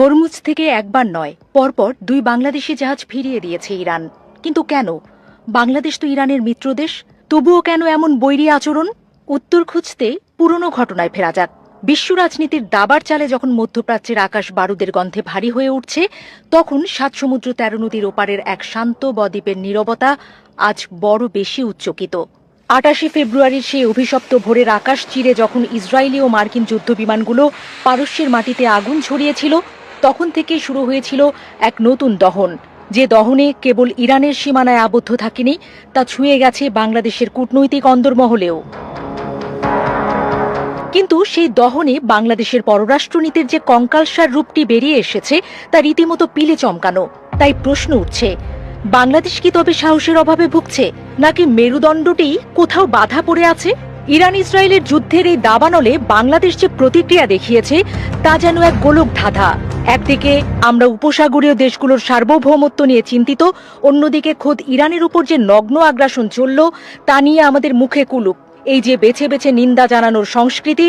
Hormuz থেকে একবার নয়, পরপর 2 বাংলাদেশি জাহাজ ফিরিয়ে দিয়েছে ইরান। কিন্তু কেন? বাংলাদেশ তো ইরানের মিত্র দেশ, তবুও কেন এমন বৈরী আচরণ? উত্তর খুঁজতে পুরনো ঘটনায় ফেরা যাক। বিশ্ব রাজনীতির দাবার চালে যখন মধ্যপ্রাচ্যের আকাশ বারুদের গন্ধে ভারী হয়ে উঠছে, তখন 7 সমুদ্র 13 নদীর ওপারের এক শান্ত বদ্বীপের নীরবতা আজ বড় বেশি উচ্চকিত। 28 ফেব্রুয়ারির সেই অভিশপ্ত ভোরের আকাশ চিরে যখন ইসরায়েলি ও মার্কিন যুদ্ধবিমানগুলো পারস্যের মাটিতে আগুন ছড়িয়েছিল, তখন থেকেই শুরু হয়েছিল এক নতুন দহন। যে দহনে কেবল ইরানের সীমানায় আবদ্ধ থাকেনি, তা ছুঁয়ে গেছে বাংলাদেশের কূটনৈতিক অন্দরমহলেও। কিন্তু সেই দহনে বাংলাদেশের পররাষ্ট্রনীতির যে কঙ্কালসার রূপটি বেরিয়ে এসেছে, তা রীতিমতো পিলে চমকানো। তাই প্রশ্ন উঠছে, বাংলাদেশ কি তবে সাহসের অভাবে ভুগছে, নাকি মেরুদণ্ডটি কোথাও বাধা পড়ে আছে? ইরান ইসরায়েলের যুদ্ধের এই দাবানলে বাংলাদেশ যে প্রতিক্রিয়া দেখিয়েছে, তা যেন এক গোলক ধাঁধা। একদিকে আমরা উপসাগরীয় দেশগুলোর সার্বভৌমত্ব নিয়ে চিন্তিত, অন্যদিকে খোদ ইরানের উপর যে নগ্ন আগ্রাসন চলল, তা নিয়ে আমাদের মুখে কুলুপ। এই যে বেছে বেছে নিন্দা জানানোর সংস্কৃতি,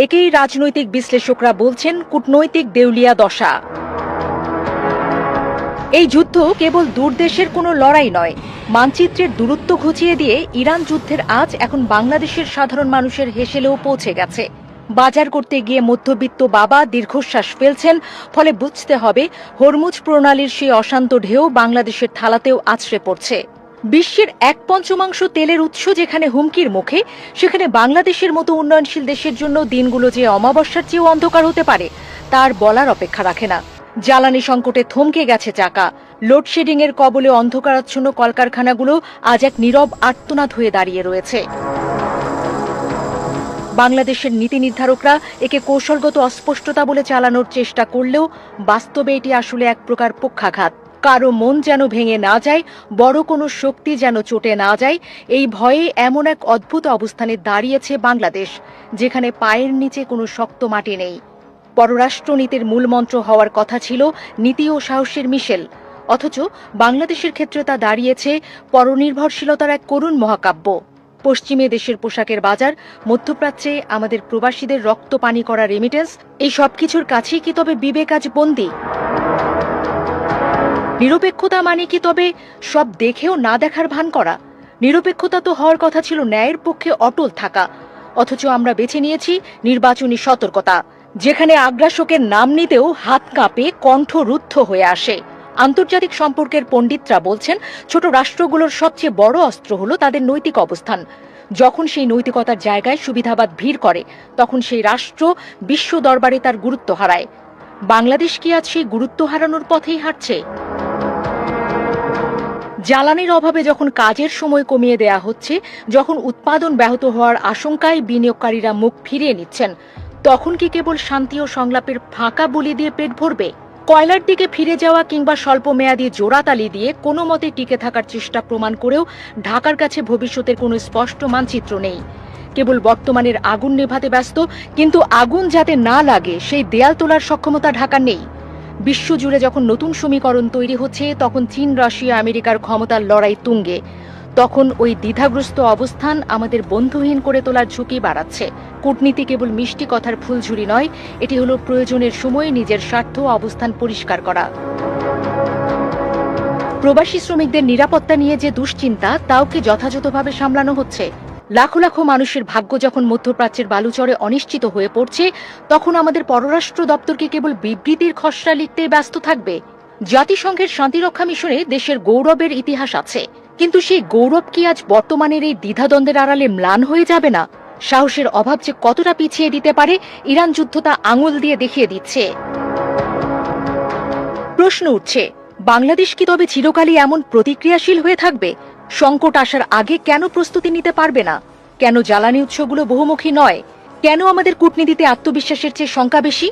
একেই রাজনৈতিক বিশ্লেষকরা বলছেন কূটনৈতিক দেউলিয়া দশা। এই যুদ্ধ কেবল দূরদেশের কোনো লড়াই নয়, মানচিত্রের দূরত্ব ঘুচিয়ে দিয়ে ইরান যুদ্ধের আজ এখন বাংলাদেশের সাধারণ মানুষের হেসেলেও পৌঁছে গেছে। বাজার করতে গিয়ে মধ্যবিত্ত বাবা দীর্ঘশ্বাস ফেলছেন, ফলে বুঝতে হবে হরমুজ প্রণালীর সেই অশান্ত ঢেউ বাংলাদেশের থালাতেও আছড়ে পড়ছে। বিশ্বের 1/5 তেলের উৎস যেখানে হুমকির মুখে, সেখানে বাংলাদেশের মতো উন্নয়নশীল দেশের জন্য দিনগুলো যে অমাবস্যার চেয়েও অন্ধকার হতে পারে, তার বলার অপেক্ষা রাখে না। জ্বালানি সংকটে থমকে গেছে চাকা, লোডশেডিং এর কবলে অন্ধকারাচ্ছন্ন কলকারখানাগুলো আজ এক নীরব আর্তনাদ হয়ে দাঁড়িয়ে রয়েছে। বাংলাদেশের নীতি নির্ধারকরা একে কৌশলগত অস্পষ্টতা বলে চালানোর চেষ্টা করলেও বাস্তবে এটি আসলে এক প্রকার পক্ষাঘাত। কারো মন যেন ভেঙে না যায়, বড় কোনো শক্তি যেন চটে না যায়, এই ভয়ে এমন এক অদ্ভুত অবস্থানে দাঁড়িয়েছে বাংলাদেশ, যেখানে পায়ের নিচে কোনো শক্ত মাটি নেই। পররাষ্ট্রনীতির মূলমন্ত্র হওয়ার কথা ছিল নীতি ও সাহসের মিশেল, অথচ বাংলাদেশের ক্ষেত্রে তা দাঁড়িয়েছে পরনির্ভরশীলতার এক করুণ মহাকাব্য। পশ্চিমে দেশের পোশাকের বাজার, মধ্যপ্রাচ্যে আমাদের প্রবাসীদের রক্ত পানি করা রেমিটেন্স, এই সবকিছুর কাছেই কি তবে বিবেক আজ বন্দী? নিরপেক্ষতা মানে কি তবে সব দেখেও না দেখার ভান করা? নিরপেক্ষতা তো হওয়ার কথা ছিল ন্যায়ের পক্ষে অটল থাকা, অথচ আমরা বেছে নিয়েছি নির্বাচনী সতর্কতা, যেখানে আগ্রাসকের নাম নিতেও হাত কাঁপে, কণ্ঠ রুদ্ধ হয়ে আসে। আন্তর্জাতিক সম্পর্কের পণ্ডিতরা বলছেন, ছোট রাষ্ট্রগুলোর সবচেয়ে বড় অস্ত্র হলো তাদের নৈতিক অবস্থান। যখন সেই নৈতিকতার জায়গায় সুবিধাবাদ ভিড় করে, তখন সেই রাষ্ট্র বিশ্ব দরবারে তার গুরুত্ব হারায়। বাংলাদেশ কি আজ সেই গুরুত্ব হারানোর পথেই হাঁটছে? জ্বালানির অভাবে যখন কাজের সময় কমিয়ে দেয়া হচ্ছে, যখন উৎপাদন ব্যাহত হওয়ার আশঙ্কায় বিনিয়োগকারীরা মুখ ফিরিয়ে নিচ্ছেন, তখন কি কেবল শান্তি ও সংলাপের ফাঁকা বুলি দিয়ে পেট ভরবে? কয়লার দিকে ফিরে যাওয়া কিংবা স্বল্পমেয়াদী জোড়াতালি দিয়ে কোনো মতে টিকে থাকার চেষ্টা প্রমাণ করেও ঢাকার কাছে ভবিষ্যতের কোনো স্পষ্ট মানচিত্র নেই। কেবল বর্তমানের আগুন নেভাতে ব্যস্ত, কিন্তু আগুন যাতে না লাগে সেই দেয়াল তোলার সক্ষমতা ঢাকার নেই। বিশ্বজুড়ে যখন নতুন সমীকরণ তৈরি হচ্ছে, তখন চীন, রাশিয়া, আমেরিকার ক্ষমতার লড়াই তুঙ্গে, তখন ওই দ্বিধাগ্রস্ত অবস্থান আমাদের বন্ধুহীন করে তোলার ঝুঁকি বাড়াচ্ছে। কূটনীতি কেবল মিষ্টি কথার ফুলঝুরি নয়, এটি হলো প্রয়োজনের সময় নিজের স্বার্থ অবস্থান পরিষ্কার করা। প্রবাসী শ্রমিকদের নিরাপত্তা নিয়ে যে দুশ্চিন্তা, তাও কি যথাযথভাবে সামলানো হচ্ছে? লাখো লাখো মানুষের ভাগ্য যখন মধ্যপ্রাচ্যের বালুচরে অনিশ্চিত হয়ে পড়ছে, তখন আমাদের পররাষ্ট্র দপ্তর কি কেবল বিবৃতির খসড়া লিখতেই ব্যস্ত থাকবে? জাতিসংঘের শান্তিরক্ষা মিশনে দেশের গৌরবের ইতিহাস আছে, কিন্তু সেই গৌরব কি আজ বর্তমানের এই দ্বিধাদ্বন্দ্বের আড়ালে ম্লান হয়ে যাবে না? সাহসের অভাব যে কতটা পিছিয়ে দিতে পারে, ইরান যুদ্ধ তা আঙুল দিয়ে দেখিয়ে দিচ্ছে। প্রশ্ন উঠছে, বাংলাদেশ কি তবে চিরকালই এমন প্রতিক্রিয়াশীল হয়ে থাকবে? সংকট আসার আগে কেন প্রস্তুতি নিতে পারবে না? কেন জ্বালানি উৎসগুলো বহুমুখী নয়? কেন আমাদের কূটনীতিতে আত্মবিশ্বাসের চেয়ে শঙ্কা বেশি?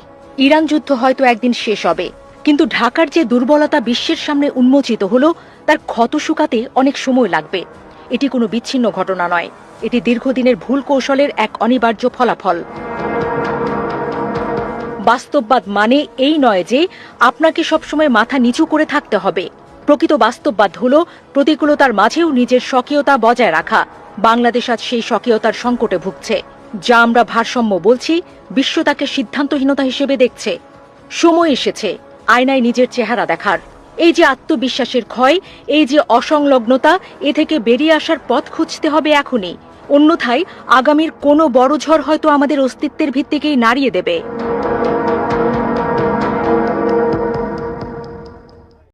ইরান যুদ্ধ হয়তো একদিন শেষ হবে, কিন্তু ঢাকার যে দুর্বলতা বিশ্বের সামনে উন্মোচিত হলো, তার ক্ষত শুকাতে অনেক সময় লাগবে। এটি কোনো বিচ্ছিন্ন ঘটনা নয়, এটি দীর্ঘদিনের ভুল কৌশলের এক অনিবার্য ফলাফল। বাস্তববাদ মানে এই নয় যে আপনাকে সবসময় মাথা নিচু করে থাকতে হবে। প্রকৃত বাস্তববাদ হল প্রতিকূলতার মাঝেও নিজের স্বকীয়তা বজায় রাখা। বাংলাদেশ আজ সেই স্বকীয়তার সংকটে ভুগছে। যা আমরা ভারসাম্য বলছি, বিশ্ব তাকে সিদ্ধান্তহীনতা হিসেবে দেখছে। সময় এসেছে আয়নায় নিজের চেহারা দেখার। এই যে আত্মবিশ্বাসের ক্ষয়, এই যে অসংলগ্নতা, এ থেকে বেরিয়ে আসার পথ খুঁজতে হবে এখনই। অন্যথায় আগামীর কোনো বড় ঝড় হয়তো আমাদের অস্তিত্বের ভিত্তিকেই নাড়িয়ে দেবে।